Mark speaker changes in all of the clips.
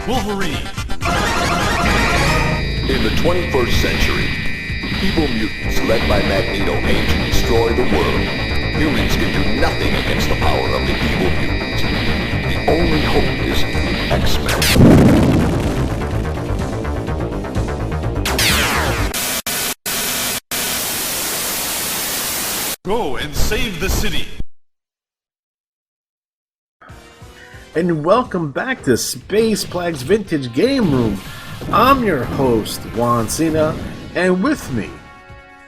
Speaker 1: Wolverine.
Speaker 2: In the 21st century, evil mutants led by Magneto aim to destroy the world. Humans can do nothing against the power of the evil mutant. The only hope is X-Men.
Speaker 1: Go and save the city.
Speaker 3: And welcome back to Space Plague's Vintage Game Room. I'm your host, Juan, Cena, and with me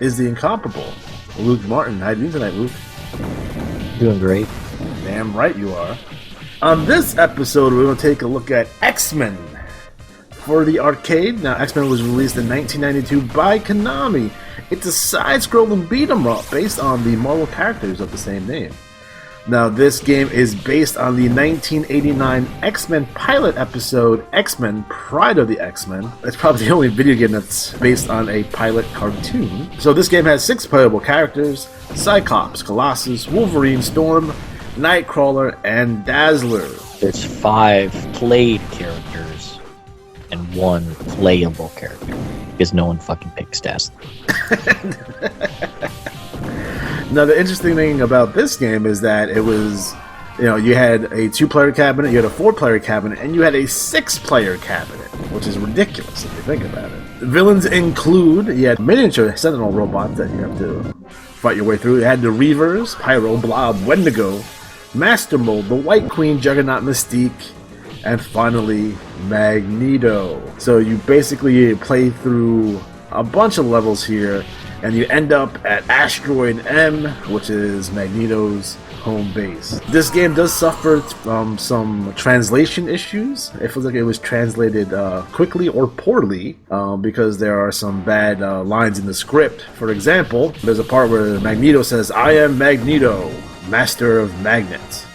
Speaker 3: is the incomparable Luke Martin. How are you doing tonight, Luke?
Speaker 4: Doing great.
Speaker 3: Damn right you are. On this episode, we're going to take a look at X-Men for the arcade. Now, X-Men was released in 1992 by Konami. It's a side-scrolling beat-em-up based on the Marvel characters of the same name. Now, this game is based on the 1989 X-Men pilot episode, X-Men Pride of the X-Men. It's probably the only video game that's based on a pilot cartoon. So this game has 6 playable characters: Cyclops, Colossus, Wolverine, Storm, Nightcrawler, and Dazzler.
Speaker 4: There's 5 played characters and 1 playable character, because no one fucking picks Dazzler.
Speaker 3: Now, the interesting thing about this game is that it was, you had a 2-player cabinet, you had a 4-player cabinet, and you had a 6-player cabinet, which is ridiculous if you think about it. The villains include, you had miniature Sentinel robots that you have to fight your way through. You had the Reavers, Pyro, Blob, Wendigo, Master Mold, the White Queen, Juggernaut, Mystique, and finally, Magneto. So you basically play through a bunch of levels here, and you end up at Asteroid M, which is Magneto's home base. This game does suffer from some translation issues. It feels like it was translated quickly or poorly because there are some bad lines in the script. For example, there's a part where Magneto says, "I am Magneto, master of magnets."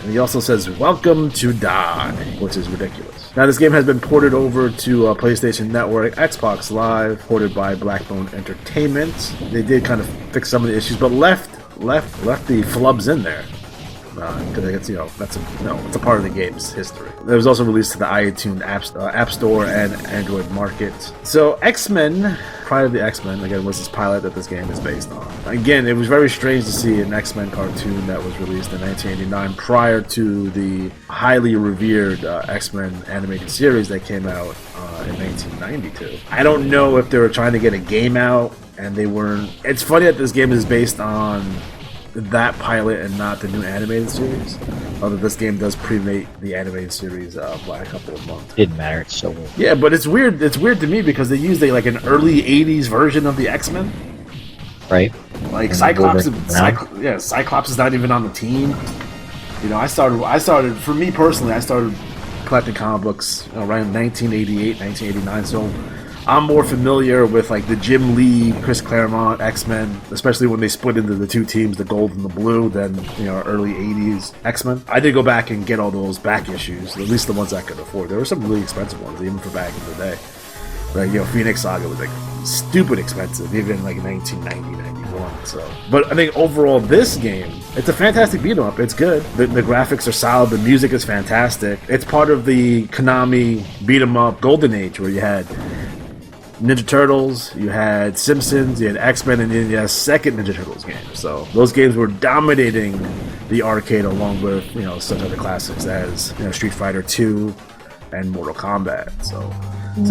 Speaker 3: And he also says, "Welcome to die," which is ridiculous. Now, this game has been ported over to PlayStation Network, Xbox Live, ported by Blackbone Entertainment. They did kind of fix some of the issues, but left the flubs in there. Because it's a part of the game's history. It was also released to the iTunes App Store and Android Market. So X-Men, Pride of the X-Men, again, was this pilot that this game is based on. Again, it was very strange to see an X-Men cartoon that was released in 1989 prior to the highly revered X-Men animated series that came out in 1992. I don't know if they were trying to get a game out and they weren't. It's funny that this game is based on that pilot and not the new animated series. Although this game does predate the animated series by a couple of months.
Speaker 4: Didn't matter, it's so old.
Speaker 3: Yeah, but it's weird. It's weird to me because they used an early '80s version of the X-Men.
Speaker 4: Right.
Speaker 3: Like Cyclops. Cyclops is not even on the team. I started. For me personally, I started collecting comic books around 1988, 1989. So I'm more familiar with the Jim Lee, Chris Claremont X-Men, especially when they split into the 2 teams, the gold and the blue, than early 80s X-Men. I did go back and get all those back issues, at least the ones I could afford. There were some really expensive ones, even for back in the day. Phoenix Saga was stupid expensive, even in 1990, 91. So, but I think overall this game, it's a fantastic beat 'em up. It's good. The graphics are solid. The music is fantastic. It's part of the Konami beat 'em up golden age where you had Ninja Turtles, you had Simpsons, you had X-Men, and then you had a second Ninja Turtles game. So those games were dominating the arcade along with, such other classics as, Street Fighter 2 and Mortal Kombat. So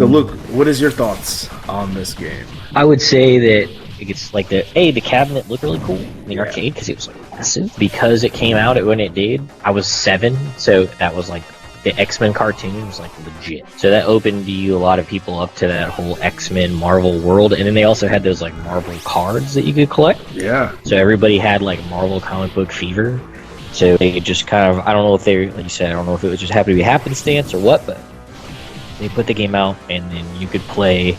Speaker 3: Luke, what is your thoughts on this game?
Speaker 4: I would say that it's the cabinet looked really cool in the arcade because it was massive. Because it came out when it did, I was 7, so that was the X-Men cartoon was legit. So that opened you a lot of people up to that whole X-Men Marvel world. And then they also had those Marvel cards that you could collect.
Speaker 3: Yeah.
Speaker 4: So everybody had Marvel comic book fever. So they could just kind of, I don't know if they, like you said, I don't know if it was just happened to be happenstance or what, but they put the game out and then you could play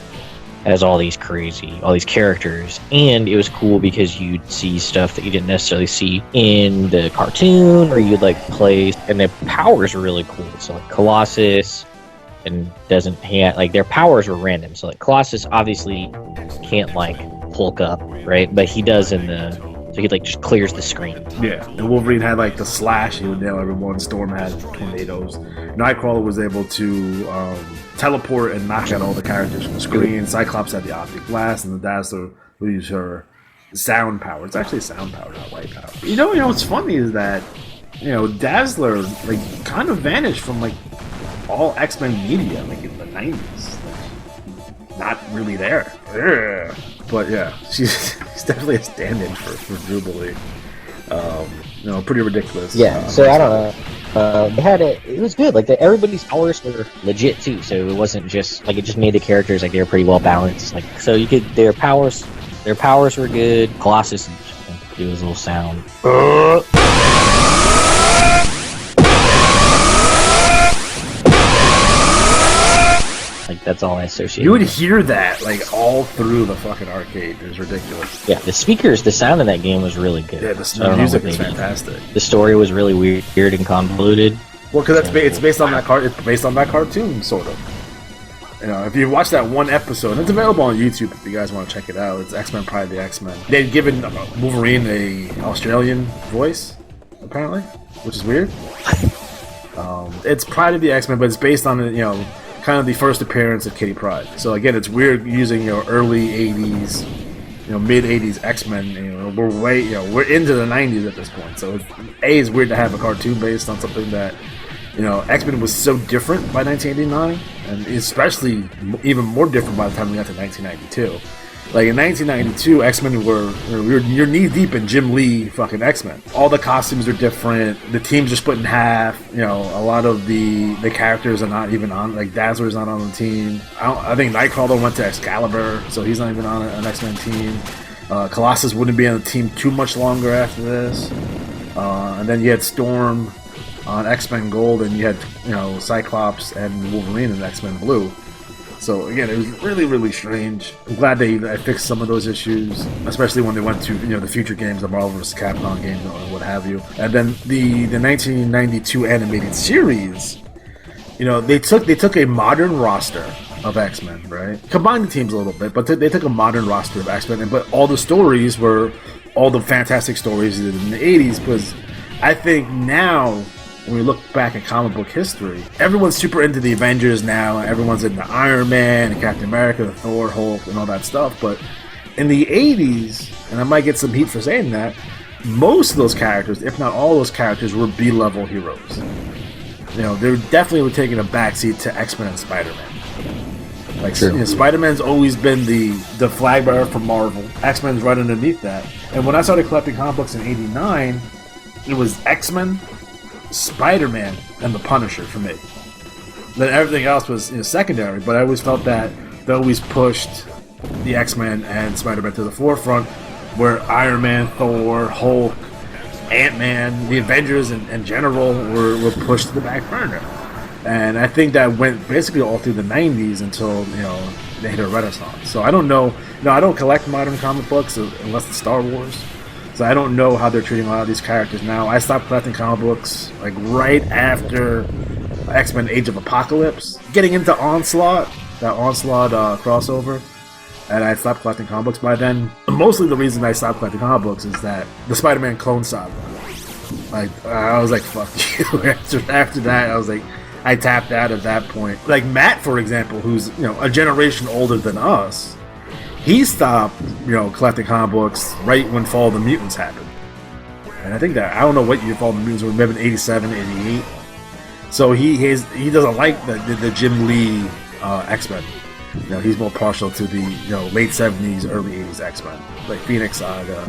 Speaker 4: as all these characters, and it was cool because you'd see stuff that you didn't necessarily see in the cartoon, or you'd play, and the powers were really cool. So Colossus and doesn't have their powers were random. So Colossus obviously can't Hulk up, right? But he does in the So he like just clears the screen.
Speaker 3: Yeah, and Wolverine had like the slash; he would nail everyone. Storm had tornadoes. Nightcrawler was able to teleport and knock out all the characters from the screen. Cyclops had the optic blast, and the Dazzler would use her sound power. It's actually sound power, not light power. You know what's funny is that Dazzler like kind of vanished from like all X-Men media like in the 90s. Like, not really there. Ugh. But yeah, she's definitely a stand-in for Jubilee. Pretty ridiculous.
Speaker 4: Yeah, so I don't know. They had it was good. Like everybody's powers were legit too, so it wasn't just like it just made the characters like they were pretty well balanced. Like so you could their powers were good. Colossus do his little sound. Like that's all I associate.
Speaker 3: You would hear that like all through the fucking arcade. It was ridiculous.
Speaker 4: Yeah, the speakers, the sound in that game was really good.
Speaker 3: Yeah, the music is fantastic.
Speaker 4: The story was really weird and convoluted.
Speaker 3: Well, because it's based on that It's based on that cartoon, sort of. If you watch that one episode, it's available on YouTube if you guys want to check it out. It's X-Men Pride of the X-Men. They'd given Wolverine a Australian voice, apparently, which is weird. It's Pride of the X-Men, but it's based on kind of the first appearance of Kitty Pryde. So again, it's weird using early '80s, mid '80s X-Men. We're into the '90s at this point. So it's weird to have a cartoon based on something that X-Men was so different by 1989, and especially even more different by the time we got to 1992. Like in 1992, X-Men you're knee deep in Jim Lee fucking X-Men. All the costumes are different. The teams are split in half. A lot of the characters are not even on. Like Dazzler's not on the team. I think Nightcrawler went to Excalibur, so he's not even on an X-Men team. Colossus wouldn't be on the team too much longer after this. And then you had Storm on X-Men Gold, and you had Cyclops and Wolverine in X-Men Blue. So again, it was really, really strange. I'm glad they fixed some of those issues, especially when they went to the future games, the Marvel vs. Capcom games, or what have you. And then the 1992 animated series, they took a modern roster of X-Men, right? Combined the teams a little bit, but they took a modern roster of X-Men, but all the stories were all the fantastic stories in the 80s. Because I think now, when we look back at comic book history, everyone's super into the Avengers now. Everyone's into Iron Man and Captain America, Thor, Hulk, and all that stuff. But in the 80s, and I might get some heat for saying that, most of those characters, if not all those characters, were B-level heroes. They definitely were taking a backseat to X-Men and Spider-Man. Like, Spider-Man's always been the flag bearer for Marvel. X-Men's right underneath that. And when I started collecting comic books in '89, it was X-Men, Spider-Man, and the Punisher for me. Then everything else was secondary, but I always felt that they always pushed the X-Men and Spider-Man to the forefront, where Iron Man, Thor, Hulk, Ant-Man, the Avengers in general were pushed to the back burner. And I think that went basically all through the 90s until they hit a renaissance. So I don't know. I don't collect modern comic books unless it's Star Wars. So I don't know how they're treating a lot of these characters now. I stopped collecting comic books like right after X-Men Age of Apocalypse. Getting into Onslaught, that Onslaught crossover, and I stopped collecting comic books by then. Mostly the reason I stopped collecting comic books is that the Spider-Man Clone Saga. Like, I was like, fuck you. After that, I was like, I tapped out at that point. Like Matt, for example, who's a generation older than us, he stopped, collecting comic books right when Fall of the Mutants happened. And I think that, I don't know what year Fall of the Mutants were, maybe 87, 88. So he doesn't like the Jim Lee X-Men. He's more partial to the late 70s, early 80s X-Men, like Phoenix Saga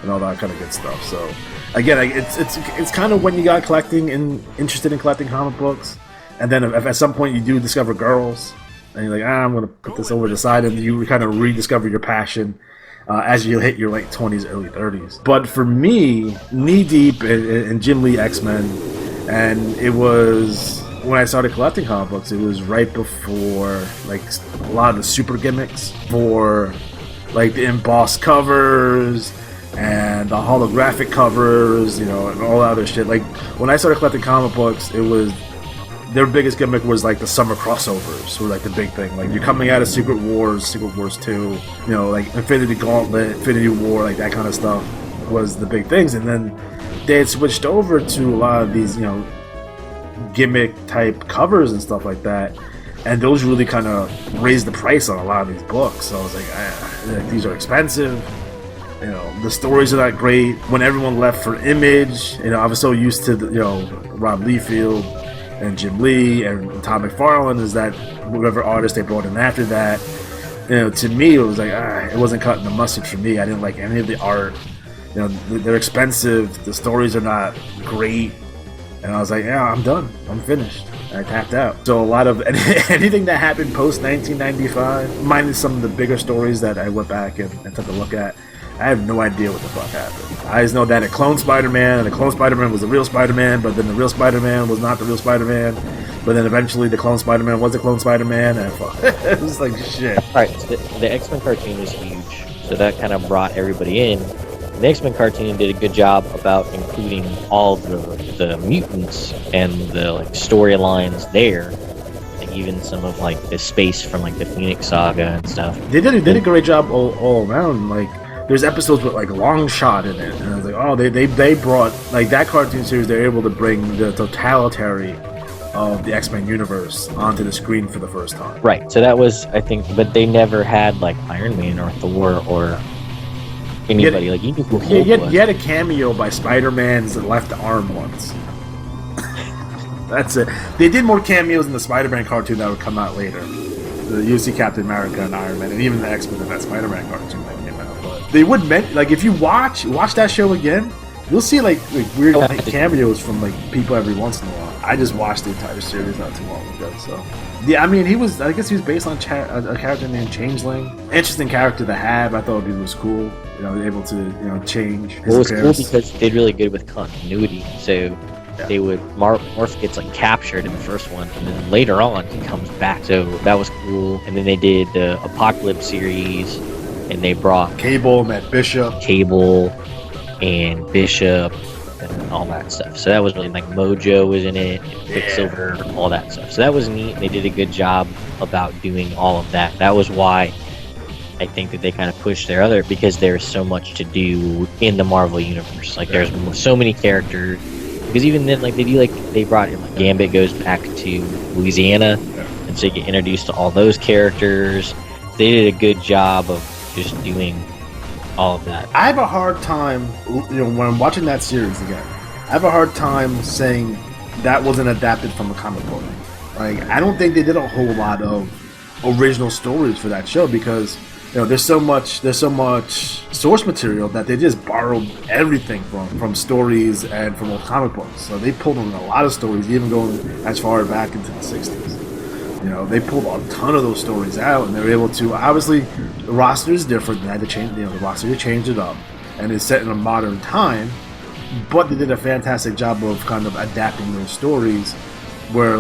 Speaker 3: and all that kind of good stuff. So again, it's kind of when you got collecting and interested in collecting comic books, and then if at some point you do discover girls, and you're like, I'm going to put this over to the side, and you kind of rediscover your passion as you hit your late 20s, early 30s. But for me, knee-deep in Jim Lee X-Men, and it was, when I started collecting comic books, it was right before, like, a lot of the super gimmicks for, like, the embossed covers, and the holographic covers, and all that other shit. Like, when I started collecting comic books, it was, their biggest gimmick was like the summer crossovers were like the big thing. Like you're coming out of Secret Wars 2, like Infinity Gauntlet, Infinity War, like that kind of stuff. was the big things, and then they had switched over to a lot of these, gimmick type covers and stuff like that, and those really kind of raised the price on a lot of these books. So I was like, these are expensive. The stories are not great. When everyone left for Image, I was so used to Rob Liefeld and Jim Lee and Todd McFarlane, is that whatever artist they brought in after that, to me it was like it wasn't cutting the mustard for me. I didn't like any of the art. They're expensive. The stories are not great. And I was like, yeah, I'm done. I'm finished. And I tapped out. So a lot of anything that happened post 1995, minus some of the bigger stories that I went back and took a look at, I have no idea what the fuck happened. I just know that it cloned Spider-Man, and the clone Spider-Man was the real Spider-Man, but then the real Spider-Man was not the real Spider-Man. But then eventually the clone Spider-Man was the clone Spider-Man, and it was like shit.
Speaker 4: Alright, so the X-Men cartoon was huge, so that kind of brought everybody in. The X-Men cartoon did a good job about including all of the mutants and the storylines there, like even some of the space from the Phoenix Saga and stuff.
Speaker 3: They did a great job all around. There's episodes with Long Shot in it, and I was like, oh, they brought that cartoon series. They're able to bring the totality of the X-Men universe onto the screen for the first time.
Speaker 4: Right. So that was, I think, but they never had Iron Man or Thor or anybody. You knew who Hulk was.
Speaker 3: You had a cameo by Spider-Man's left arm once. That's it. They did more cameos in the Spider-Man cartoon that would come out later. You see Captain America and Iron Man, and even the X-Men in that Spider-Man cartoon that came out. But they would if you watch that show again, you'll see weird cameos from people every once in a while. I just watched the entire series not too long ago, so yeah. I mean, I guess he was based on a character named Changeling. Interesting character to have. I thought he was cool. Able to change.
Speaker 4: Well, it was cool because they did really good with continuity. So they would Morph gets captured in the first one, and then later on he comes back. So that was cool. And then they did the Apocalypse series, and they brought
Speaker 3: Cable, Matt Bishop,
Speaker 4: and Bishop, and all that stuff. So that was really Mojo was in it, and Quicksilver, all that stuff. So that was neat. They did a good job about doing all of that. That was why I think that they kind of pushed their other, because there's so much to do in the Marvel universe. There's so many characters. Because even then, they brought in Gambit goes back to Louisiana, and so you get introduced to all those characters. They did a good job of just doing all of that.
Speaker 3: I have a hard time, when I'm watching that series again, I have a hard time saying that wasn't adapted from a comic book. I don't think they did a whole lot of original stories for that show, because there's so much source material that they just borrowed everything from stories and from old comic books. So they pulled on a lot of stories, even going as far back into the 60s. They pulled a ton of those stories out, and they were able to. Obviously, the roster is different. They had to change. The roster, they changed it up, and it's set in a modern time. But they did a fantastic job of kind of adapting those stories, where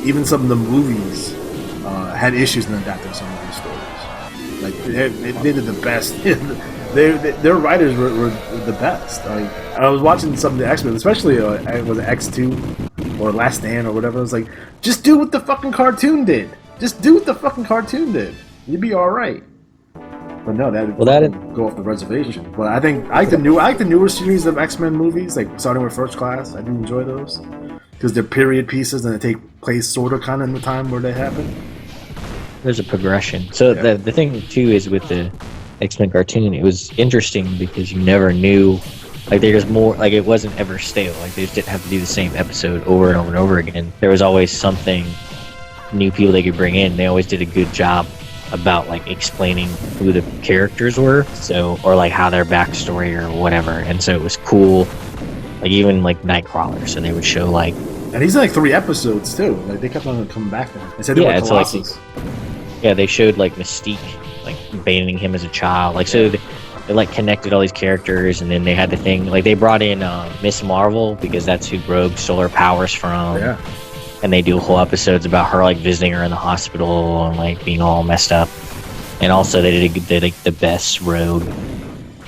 Speaker 3: even some of the movies had issues in adapting some of these stories. They did the best. Their writers were the best. I was watching some of the X-Men, especially was it X2 or Last Stand or whatever. I was like, just do what the fucking cartoon did. Just do what the fucking cartoon did. You'd be all right. But no, that didn't go off the reservation. But I think I like the newer series of X-Men movies, starting with First Class. I do enjoy those because they're period pieces and they take place sort of kind of in the time where they happen.
Speaker 4: There's a progression. So the thing too is with the X-Men cartoon, it was interesting because you never knew, there's more, it wasn't ever stale. They just didn't have to do the same episode over and over and over again. There was always something new people they could bring in. They always did a good job about explaining who the characters were, or how their backstory or whatever. And so it was cool. Even Nightcrawler. So they would show
Speaker 3: and he's in 3 episodes too. They kept on coming back to him. They said they were Colossus.
Speaker 4: They showed Mystique, abandoning him as a child. So they connected all these characters, and then they had the thing they brought in Miss Marvel, because that's who Rogue stole her powers from. Yeah. And they do whole episodes about her visiting her in the hospital and being all messed up. And also they did the best Rogue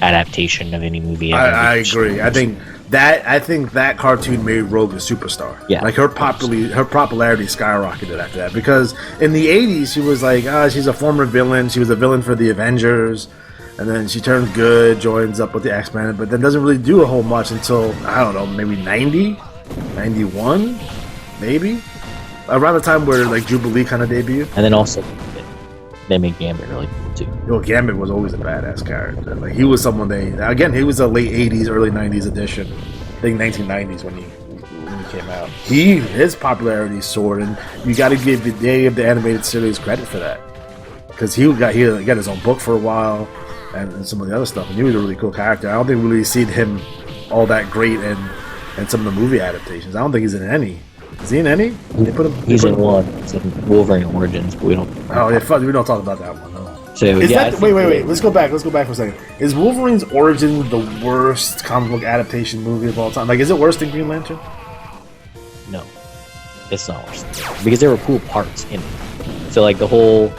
Speaker 4: adaptation of any movie ever.
Speaker 3: I agree. I think that cartoon made Rogue a superstar.
Speaker 4: Yeah.
Speaker 3: Her popularity skyrocketed after that, because in the 80s she was she's a former villain. She was a villain for the Avengers. and then she turns good, joins up with the X-Men, but then doesn't really do a whole much until, I don't know, maybe 90, 91, maybe around the time where like Jubilee kind of debuted.
Speaker 4: And then also they made Gambit really cool too.
Speaker 3: Yo, Gambit was always a badass character. Like he was someone he was a late 80s, early 90s edition. I think 1990s when he came out. His popularity soared, and you got to give the animated series credit for that, because he got his own book for a while and some of the other stuff, and he was a really cool character. I don't think we really see him all that great in some of the movie adaptations. I don't think he's in any. Is he in any?
Speaker 4: He's in one. It's in Wolverine Origins, but we don't.
Speaker 3: Oh yeah, fuck, we don't talk about that one. No.
Speaker 4: So
Speaker 3: wait. Let's go back for a second. Is Wolverine's Origin the worst comic book adaptation movie of all time? Like, is it worse than Green Lantern?
Speaker 4: No, it's not worse because there were cool parts in it. So like the whole,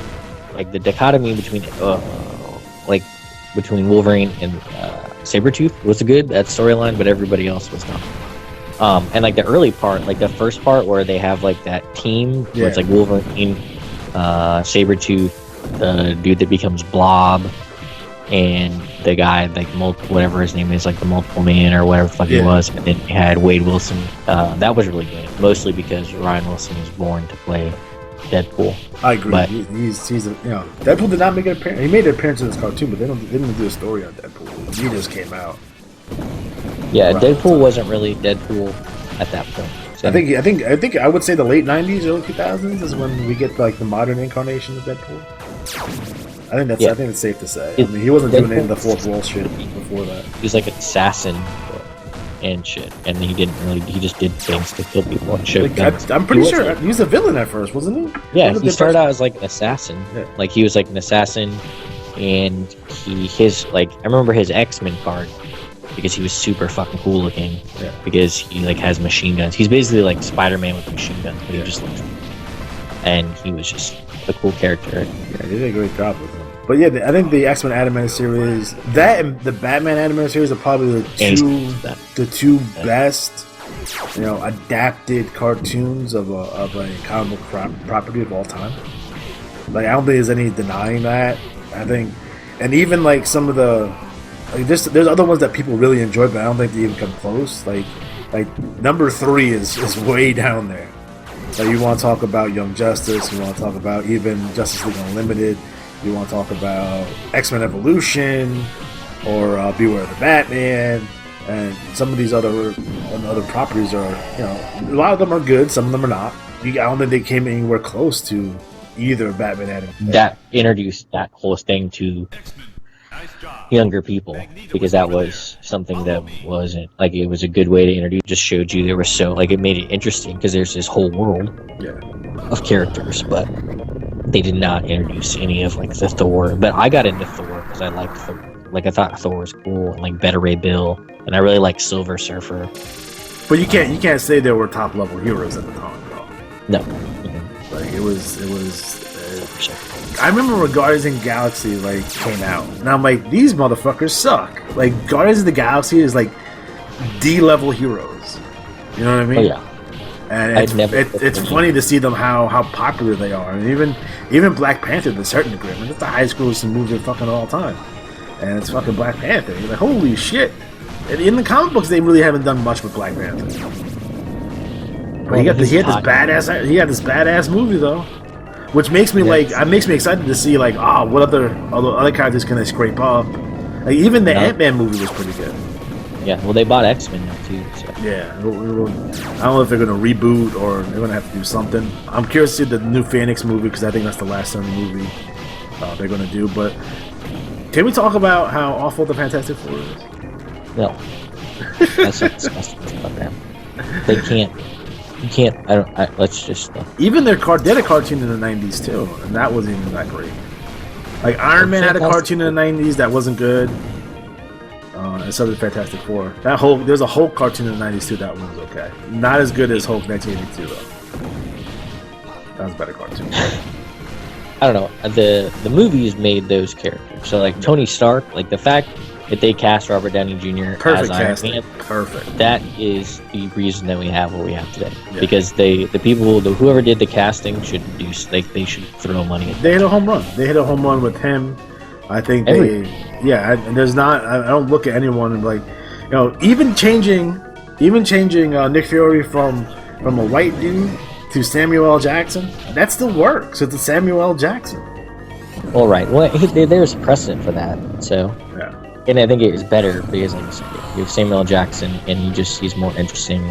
Speaker 4: like the dichotomy between between Wolverine and Sabretooth was good, that storyline, but everybody else was not. And like the early part, like the first part where they have like that team where it's like Wolverine, Sabretooth, the dude that becomes Blob, and the guy like whatever his name is, like the Multiple Man or whatever the fuck he was, and then you had Wade Wilson. That was really good, mostly because Ryan Wilson was born to play Deadpool.
Speaker 3: I agree.
Speaker 4: But
Speaker 3: he's Deadpool did not make an appearance. He made an appearance in this cartoon, but they didn't do a story on Deadpool. He just came out.
Speaker 4: Yeah, Deadpool wasn't really Deadpool at that point. So.
Speaker 3: I think I would say the late '90s, early 2000s is when we get like the modern incarnation of Deadpool. I think that's safe to say. I mean, he wasn't doing any of the fourth wall shit before that.
Speaker 4: He was like an assassin and shit, and he just did things to kill people and show guns.
Speaker 3: I'm pretty sure he was a villain at first, wasn't he?
Speaker 4: Yeah, he started out as like an assassin. Yeah. Like he was like an assassin, and I remember his X-Men card. Because he was super fucking cool looking. Yeah. Because he like has machine guns. He's basically like Spider-Man with machine guns, but he just looks. And he was just a cool character.
Speaker 3: Yeah, they did a great job with him. But yeah, I think the X-Men animated series, that and the Batman animated series are probably the two best, adapted cartoons of a comic book property of all time. Like I don't think there's any denying that. I think, and even like some of the. Like there's other ones that people really enjoy, but I don't think they even come close. Like number 3 is way down there. Like you want to talk about Young Justice, you want to talk about even Justice League Unlimited, you want to talk about X-Men Evolution, or Beware of the Batman, and some of these other properties are, a lot of them are good, some of them are not. I don't think they came anywhere close to either Batman and
Speaker 4: that introduced that whole thing to younger people, because that was something that wasn't like, it was a good way to introduce, just showed you there was it made it interesting because there's this whole world of characters, but they did not introduce any of like the Thor. But I got into Thor because I liked Thor. Like I thought Thor was cool, and like Beta Ray Bill, and I really liked Silver Surfer.
Speaker 3: But you can't say there were top level heroes at the time, though.
Speaker 4: No.
Speaker 3: Like it was I remember when Guardians of the Galaxy came out, and I'm like, these motherfuckers suck. Like Guardians of the Galaxy is like D-level heroes. You know what I mean?
Speaker 4: Oh yeah.
Speaker 3: And it's funny to see them how popular they are, and even Black Panther to a certain degree. I mean, it's the highest grossing movie of fucking all time, and it's fucking Black Panther. You're like, holy shit! And in the comic books, they really haven't done much with Black Panther. But he had this badass movie though. Which makes me makes me excited to see what other characters can they scrape up. Like even the Ant-Man movie was pretty good.
Speaker 4: Yeah, well they bought X-Men now too. So.
Speaker 3: Yeah, I don't know if they're gonna reboot or they're gonna have to do something. I'm curious to see the new Phoenix movie because I think that's the last Sony movie they're gonna do. But can we talk about how awful the Fantastic Four is?
Speaker 4: No, that's not disgusting about them. They can't. You can't. Let's just.
Speaker 3: Even they had a cartoon in the '90s too, and that wasn't even that great. Like Iron Man had a cartoon in the '90s that wasn't good. And so did Fantastic Four. There's a Hulk cartoon in the '90s too. That one was okay. Not as good as Hulk 1982 though. That was a better cartoon.
Speaker 4: I don't know. The movies made those characters. So like Tony Stark, like the fact that they cast Robert Downey Jr. as Iron Man. Perfect. That is the reason that we have what we have today. Yeah. Because whoever did the casting should they should throw money at
Speaker 3: They hit a home run. They hit a home run with him, I think and there's not. I don't look at anyone like, even changing Nick Fury from a white dude to Samuel L. Jackson, that still works. It's a Samuel L. Jackson.
Speaker 4: Well, right. Well, there's precedent for that. So,
Speaker 3: yeah.
Speaker 4: And I think it is better because, like you have Samuel L. Jackson, and he's more interesting.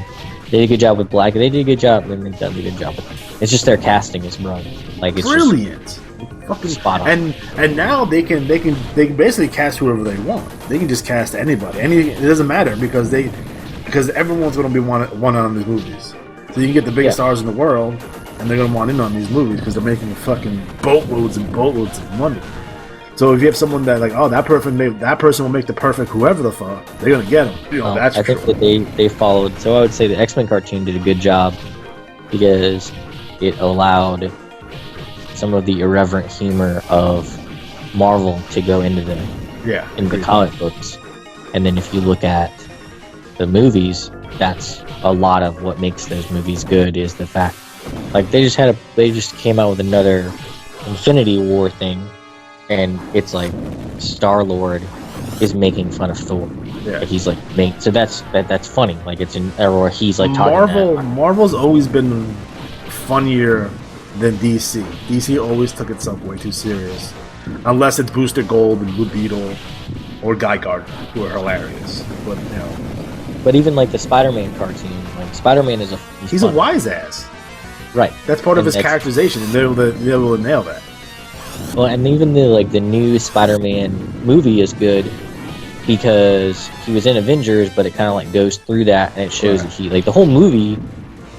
Speaker 4: They did a good job with Black. They did a good job. They've done a good job with it. It's just their casting is wrong. Like it's
Speaker 3: brilliant. Fucking
Speaker 4: spot on.
Speaker 3: And now they can basically cast whoever they want. They can just cast anybody. It doesn't matter because everyone's going to be wanted on these movies. So you can get the biggest stars in the world, and they're going to want in on these movies because they're making fucking boatloads and boatloads of money. So if you have someone that that person will make the perfect whoever the fuck, they're going to get them. That's
Speaker 4: I think that they followed. So I would say the X-Men cartoon did a good job because it allowed some of the irreverent humor of Marvel to go into the comic books. And then if you look at the movies, that's a lot of what makes those movies good is the fact like they just came out with another Infinity War thing, and it's like Star-Lord is making fun of Thor. Yeah. He's like so that's funny. Like it's in or he's like talking
Speaker 3: Marvel's always been funnier than DC. DC always took itself way too serious. Unless it's Booster Gold and Blue Beetle or Guy Gardner, who are hilarious. But
Speaker 4: But even like the Spider-Man cartoon, like Spider-Man is
Speaker 3: he's a wise ass.
Speaker 4: Right.
Speaker 3: That's part of his characterization, and they're able to nail that.
Speaker 4: Well, and even the new Spider-Man movie is good because he was in Avengers, but it kind of like goes through that, and it shows that he the whole movie.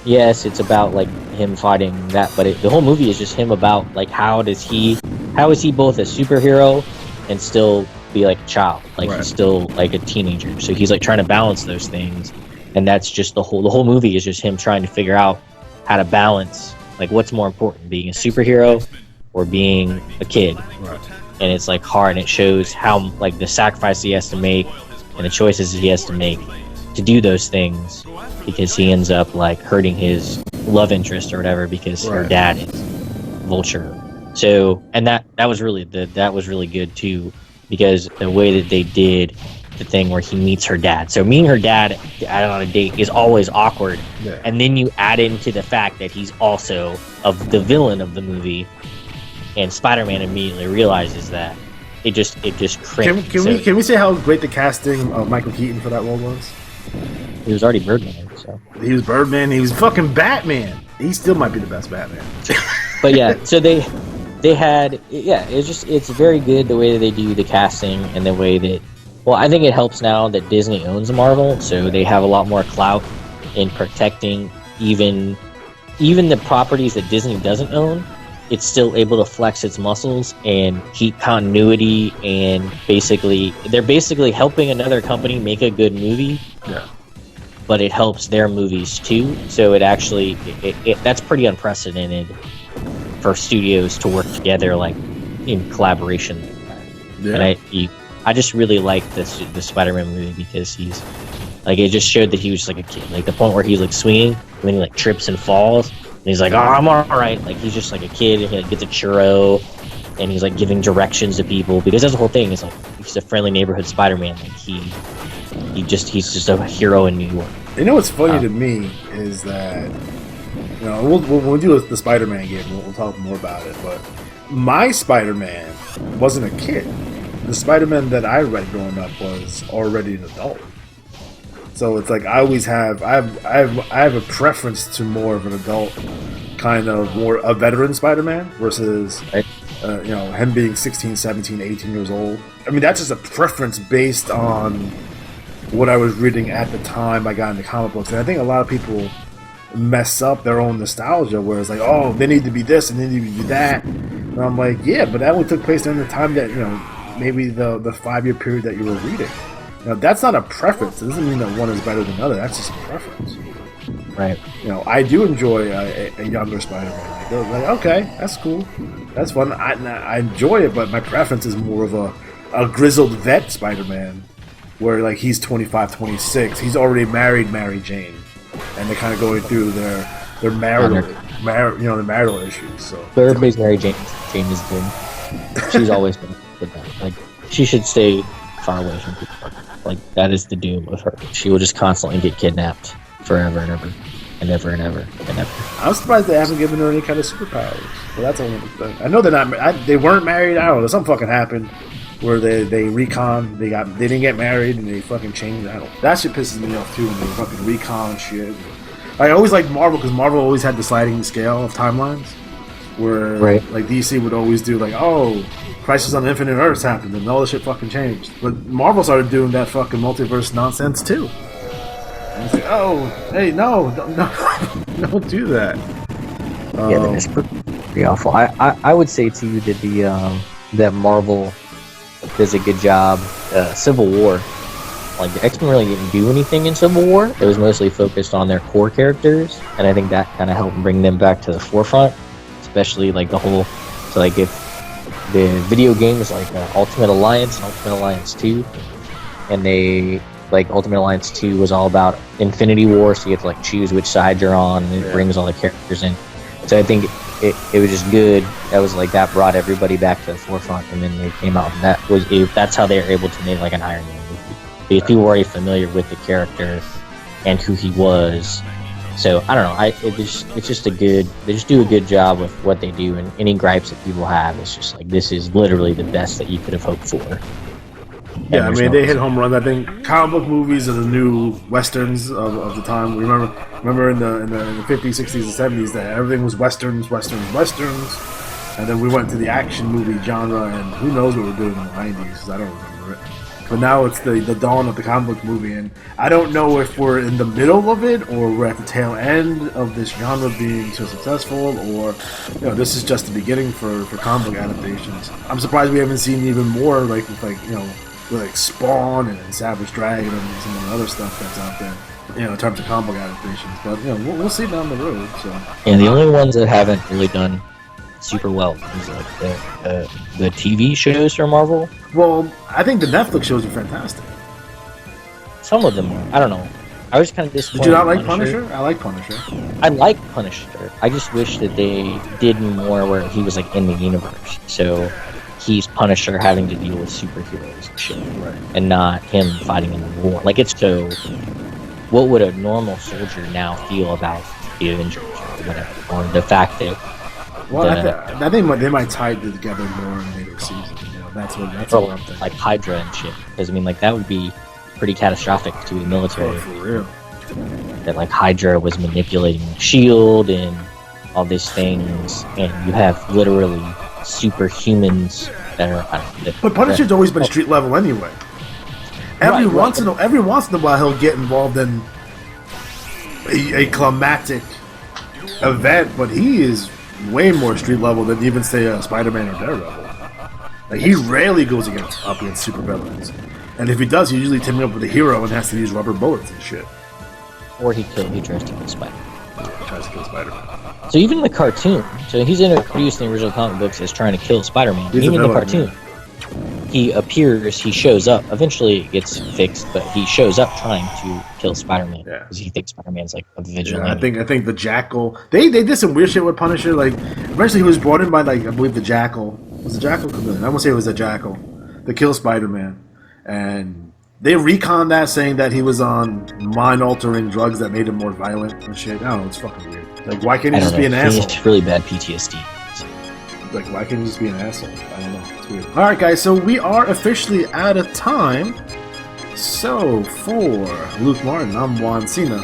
Speaker 4: Yes, it's about like him fighting that, but the whole movie is just him about like how is he both a superhero and still be like a child, like he's still like a teenager. So he's like trying to balance those things, and that's just the whole movie is just him trying to figure out how to balance like what's more important, being a superhero or being a kid. Right. And it's like hard, and it shows how like the sacrifice he has to make and the choices he has to make to do those things, because he ends up like hurting his love interest or whatever because her dad is Vulture. So, and that was really good too, because the way that they did the thing where he meets her dad. So meeting her dad out on a date is always awkward. Yeah. And then you add into the fact that he's also of the villain of the movie, and Spider-Man immediately realizes that. It just cringe.
Speaker 3: Can we say how great the casting of Michael Keaton for that role was?
Speaker 4: He was already Birdman, so.
Speaker 3: He was Birdman, he was fucking Batman. He still might be the best Batman.
Speaker 4: But yeah, so they had, it's very good the way that they do the casting and the way that, well, I think it helps now that Disney owns Marvel, so they have a lot more clout in protecting even the properties that Disney doesn't own. It's still able to flex its muscles and keep continuity, and they're basically helping another company make a good movie.
Speaker 3: Yeah.
Speaker 4: But it helps their movies too. So it actually that's pretty unprecedented for studios to work together like in collaboration. Yeah. And I just really like the Spider-Man movie because he's like, it just showed that he was just like a kid. Like the point where he's like swinging and then he like trips and falls. And he's like, oh, I'm all right. Like he's just like a kid, and he like, gets a churro, and he's like giving directions to people, because that's the whole thing. Is like he's a friendly neighborhood Spider-Man. Like he's just a hero in New York.
Speaker 3: You know what's funny to me is that when we do the Spider-Man game, we'll talk more about it. But my Spider-Man wasn't a kid. The Spider-Man that I read growing up was already an adult. So it's like I have a preference to more of an adult, kind of more a veteran Spider-Man versus him being 16, 17, 18 years old. I mean, that's just a preference based on what I was reading at the time I got into comic books. And I think a lot of people mess up their own nostalgia, where it's like, oh, they need to be this and they need to be that. And I'm like, yeah, but that only took place during the time that, maybe the 5-year period that you were reading. Now, that's not a preference. It doesn't mean that one is better than the other. That's just a preference.
Speaker 4: Right.
Speaker 3: I do enjoy a younger Spider-Man. Like, okay, that's cool. That's fun. I enjoy it, but my preference is more of a grizzled vet Spider-Man, where like he's 25, 26. He's already married Mary Jane, and they're kind of going through their marital issues. So
Speaker 4: everybody's Mary Jane. Jane is good. She's always been. with that. Like, she should stay far away from people. Like, that is the doom of her. She will just constantly get kidnapped forever and ever. And ever and ever and ever.
Speaker 3: I'm surprised they haven't given her any kind of superpowers. But that's only the thing. I know they're not. They weren't married. I don't know. Something fucking happened where they recon. They didn't get married and they fucking changed. I don't. That shit pisses me off too when they fucking recon shit. I always liked Marvel because Marvel always had the sliding scale of timelines, where like DC would always do like, oh, Crisis on Infinite Earths happened and all the shit fucking changed. But Marvel started doing that fucking multiverse nonsense too. It's like, oh, hey, no, don't do that.
Speaker 4: Yeah, that's pretty awful. I would say to you that that Marvel does a good job. Civil War, like the X-Men really didn't do anything in Civil War. It was mostly focused on their core characters, and I think that kind of helped bring them back to the forefront. Especially like the whole, so like if the video games like Ultimate Alliance and Ultimate Alliance 2, and they. Like, Ultimate Alliance 2 was all about Infinity War, so you get to, like, choose which side you're on, and it brings all the characters in. So I think it was just good. That was, like, that brought everybody back to the forefront, and then they came out, and that's how they were able to make, like, an Iron Man movie. Because people were already familiar with the character and who he was. So, I don't know, it's just they just do a good job with what they do, and any gripes that people have, it's just like, this is literally the best that you could have hoped for.
Speaker 3: Yeah, I mean, they hit home runs. I think comic book movies are the new westerns of the time. Remember in the 50s, 60s, and 70s that everything was westerns, and then we went to the action movie genre, and who knows what we're doing in the 90s? I don't remember it. But now it's the dawn of the comic book movie, and I don't know if we're in the middle of it or we're at the tail end of this genre being so successful, or this is just the beginning for comic book adaptations. I'm surprised we haven't seen even more with Spawn and Savage Dragon and some of the other stuff that's out there, in terms of comic book adaptations. But we'll see down the road. So
Speaker 4: the only ones that haven't really done super well is like the TV shows from Marvel.
Speaker 3: Well, I think the Netflix shows are fantastic.
Speaker 4: Some of them are. I don't know. I was kind of disappointed.
Speaker 3: Did you not like Punisher? I like Punisher.
Speaker 4: I like Punisher. I just wish that they did more where he was like in the universe. So he's Punisher having to deal with superheroes and shit, and not him fighting in the war. Like, it's so. What would a normal soldier now feel about the Avengers or whatever, or the fact that?
Speaker 3: Well, I think they might tie it together more in later seasons. That's what I'm thinking.
Speaker 4: Like Hydra and shit, because I mean, like that would be pretty catastrophic to the military.
Speaker 3: Oh, for real.
Speaker 4: That like Hydra was manipulating S.H.I.E.L.D. and all these things, and you have literally superhumans that are.
Speaker 3: But Punisher's always been street level anyway. Every once in a while, he'll get involved in a climactic event, but he is way more street level than even say Spider-Man or Daredevil. Like, he rarely goes up against supervillains, and if he does, he's usually teaming up with a hero and has to use rubber bullets and shit.
Speaker 4: Or he tries to kill Spider-Man.
Speaker 3: He tries to kill Spider-Man.
Speaker 4: So even the cartoon, so he's introduced in the original comic books as trying to kill Spider-Man. Even the cartoon, he appears, he shows up. Eventually it gets fixed, but he shows up trying to kill Spider-Man because he thinks Spider-Man's like a vigilante.
Speaker 3: Yeah, I think the Jackal. They did some weird shit with Punisher. Like, eventually he was brought in by, like, I believe the Jackal. Was the Jackal Chameleon? I won't say it was the Jackal to kill Spider-Man, and they reconned that, saying that he was on mind-altering drugs that made him more violent and shit. I don't know. It's fucking weird. Like, why can't he just be an asshole?
Speaker 4: It's really bad PTSD.
Speaker 3: Like, why can't he just be an asshole? I don't know. It's weird. All right, guys. So we are officially out of time. So for Luke Martin, I'm Juan Cena.